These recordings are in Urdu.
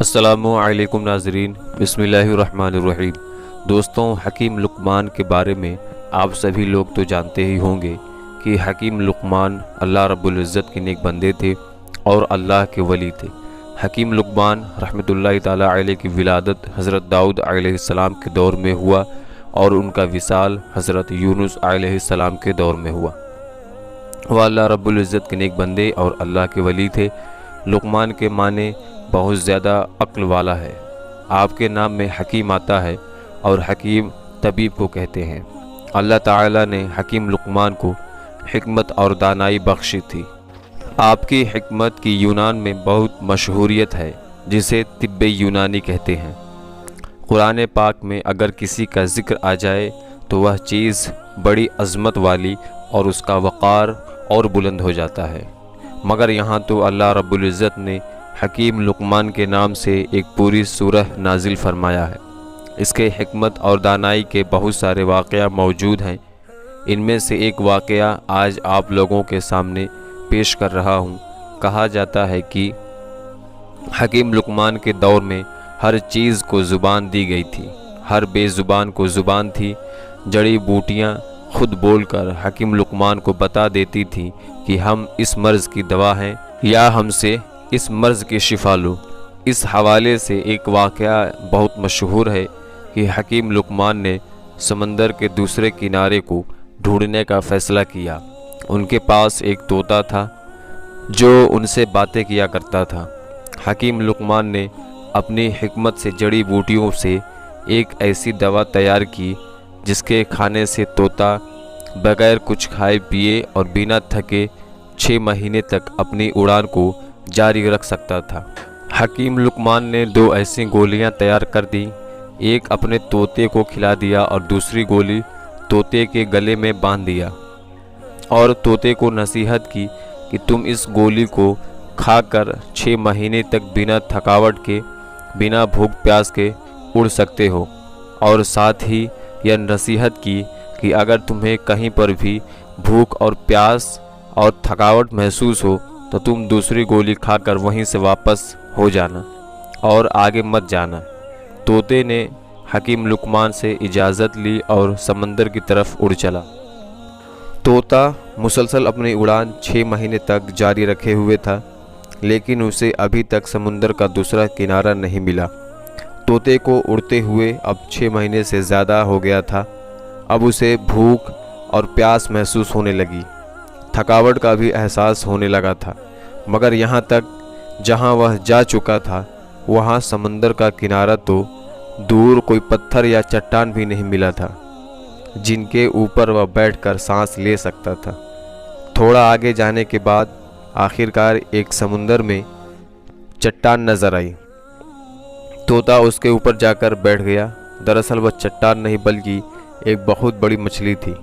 السلام علیکم ناظرین، بسم اللہ الرحمن الرحیم۔ دوستوں، حکیم لقمان کے بارے میں آپ سبھی لوگ تو جانتے ہی ہوں گے کہ حکیم لقمان اللہ رب العزت کے نیک بندے تھے اور اللہ کے ولی تھے۔ حکیم لقمان رحمۃ اللہ تعالی علیہ کی ولادت حضرت داؤد علیہ السلام کے دور میں ہوا اور ان کا وصال حضرت یونس علیہ السلام کے دور میں ہوا۔ وہ اللہ رب العزت کے نیک بندے اور اللہ کے ولی تھے۔ لقمان کے معنی بہت زیادہ عقل والا ہے۔ آپ کے نام میں حکیم آتا ہے اور حکیم طبیب کو کہتے ہیں۔ اللہ تعالیٰ نے حکیم لقمان کو حکمت اور دانائی بخشی تھی۔ آپ کی حکمت کی یونان میں بہت مشہوریت ہے، جسے طب یونانی کہتے ہیں۔ قرآن پاک میں اگر کسی کا ذکر آ جائے تو وہ چیز بڑی عظمت والی اور اس کا وقار اور بلند ہو جاتا ہے، مگر یہاں تو اللہ رب العزت نے حکیم لقمان کے نام سے ایک پوری سورہ نازل فرمایا ہے۔ اس کے حکمت اور دانائی کے بہت سارے واقعہ موجود ہیں۔ ان میں سے ایک واقعہ آج آپ لوگوں کے سامنے پیش کر رہا ہوں۔ کہا جاتا ہے کہ حکیم لقمان کے دور میں ہر چیز کو زبان دی گئی تھی، ہر بے زبان کو زبان تھی۔ جڑی بوٹیاں خود بول کر حکیم لقمان کو بتا دیتی تھیں کہ ہم اس مرض کی دوا ہیں یا ہم سے اس مرض کی شفا لو۔ اس حوالے سے ایک واقعہ بہت مشہور ہے کہ حکیم لقمان نے سمندر کے دوسرے کنارے کو ڈھونڈنے کا فیصلہ کیا۔ ان کے پاس ایک طوطا تھا جو ان سے باتیں کیا کرتا تھا۔ حکیم لقمان نے اپنی حکمت سے جڑی بوٹیوں سے ایک ایسی دوا تیار کی جس کے کھانے سے طوطا بغیر کچھ کھائے پیے اور بنا تھکے 6 مہینے تک اپنی اڑان کو جاری رکھ سکتا تھا۔ حکیم لقمان نے 2 ایسی گولیاں تیار کر دی، ایک اپنے طوطے کو کھلا دیا اور دوسری گولی طوطے کے گلے میں باندھ دیا، اور طوطے کو نصیحت کی کہ تم اس گولی کو کھا کر 6 مہینے تک بنا تھکاوٹ کے، بنا بھوک پیاس کے اڑ سکتے ہو، اور ساتھ ہی یہ نصیحت کی کہ اگر تمہیں کہیں پر بھی بھوک اور پیاس اور تھکاوٹ محسوس ہو تو تم دوسری گولی کھا کر وہیں سے واپس ہو جانا اور آگے مت جانا۔ طوطے نے حکیم لقمان سے اجازت لی اور سمندر کی طرف اڑ چلا۔ طوطا مسلسل اپنی اڑان 6 مہینے تک جاری رکھے ہوئے تھا، لیکن اسے ابھی تک سمندر کا دوسرا کنارہ نہیں ملا۔ طوطے کو اڑتے ہوئے اب 6 مہینے سے زیادہ ہو گیا تھا۔ اب اسے بھوک اور پیاس محسوس ہونے لگی، تھکاوٹ کا بھی احساس ہونے لگا تھا، مگر یہاں تک جہاں وہ جا چکا تھا وہاں سمندر کا کنارہ تو دور کوئی پتھر یا چٹان بھی نہیں ملا تھا جن کے اوپر وہ بیٹھ کر سانس لے سکتا تھا۔ تھوڑا آگے جانے کے بعد آخرکار ایک سمندر میں چٹان نظر آئی۔ طوطا اس کے اوپر جا کر بیٹھ گیا۔ دراصل وہ چٹان نہیں بلکہ ایک بہت بڑی مچھلی تھی،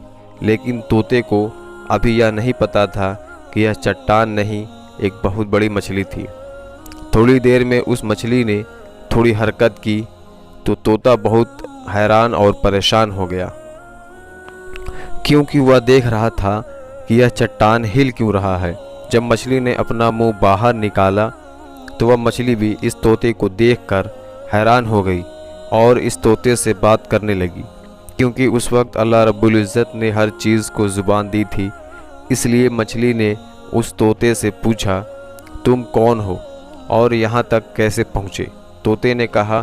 لیکن طوطے کو ابھی یہ نہیں پتا تھا کہ یہ چٹان نہیں، ایک بہت بڑی مچھلی تھی۔ تھوڑی دیر میں اس مچھلی نے تھوڑی حرکت کی تو طوطا بہت حیران اور پریشان ہو گیا، کیونکہ وہ دیکھ رہا تھا کہ یہ چٹان ہل کیوں رہا ہے۔ جب مچھلی نے اپنا منہ باہر نکالا تو وہ مچھلی بھی اس طوطے کو دیکھ کر حیران ہو گئی اور اس طوطے سے بات کرنے لگی۔ کیونکہ اس وقت اللہ رب العزت نے ہر چیز کو زبان دی تھی، اس لیے مچھلی نے اس طوطے سے پوچھا، تم کون ہو اور یہاں تک کیسے پہنچے؟ طوطے نے کہا،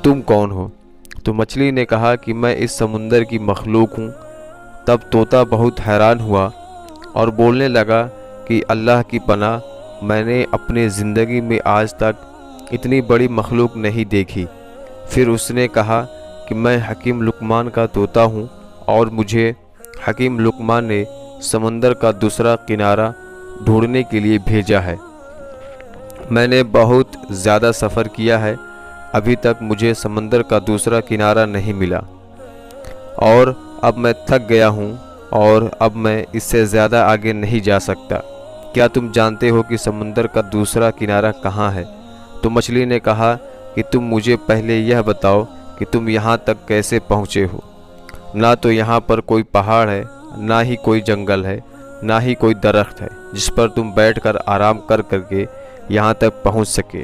تم کون ہو؟ تو مچھلی نے کہا کہ میں اس سمندر کی مخلوق ہوں۔ تب طوطا بہت حیران ہوا اور بولنے لگا کہ اللہ کی پناہ، میں نے اپنی زندگی میں آج تک اتنی بڑی مخلوق نہیں دیکھی۔ پھر اس نے کہا کہ میں حکیم لقمان کا طوطا ہوں اور مجھے حکیم لقمان نے سمندر کا دوسرا کنارہ ڈھونڈنے کے لیے بھیجا ہے۔ میں نے بہت زیادہ سفر کیا ہے، ابھی تک مجھے سمندر کا دوسرا کنارہ نہیں ملا، اور اب میں تھک گیا ہوں اور اب میں اس سے زیادہ آگے نہیں جا سکتا۔ کیا تم جانتے ہو کہ سمندر کا دوسرا کنارہ کہاں ہے؟ تو مچھلی نے کہا کہ تم مجھے پہلے یہ بتاؤ کہ تم یہاں تک کیسے پہنچے ہو۔ نہ تو یہاں پر کوئی پہاڑ ہے، نہ ہی کوئی جنگل ہے، نہ ہی کوئی درخت ہے جس پر تم بیٹھ کر آرام کر کے یہاں تک پہنچ سکے۔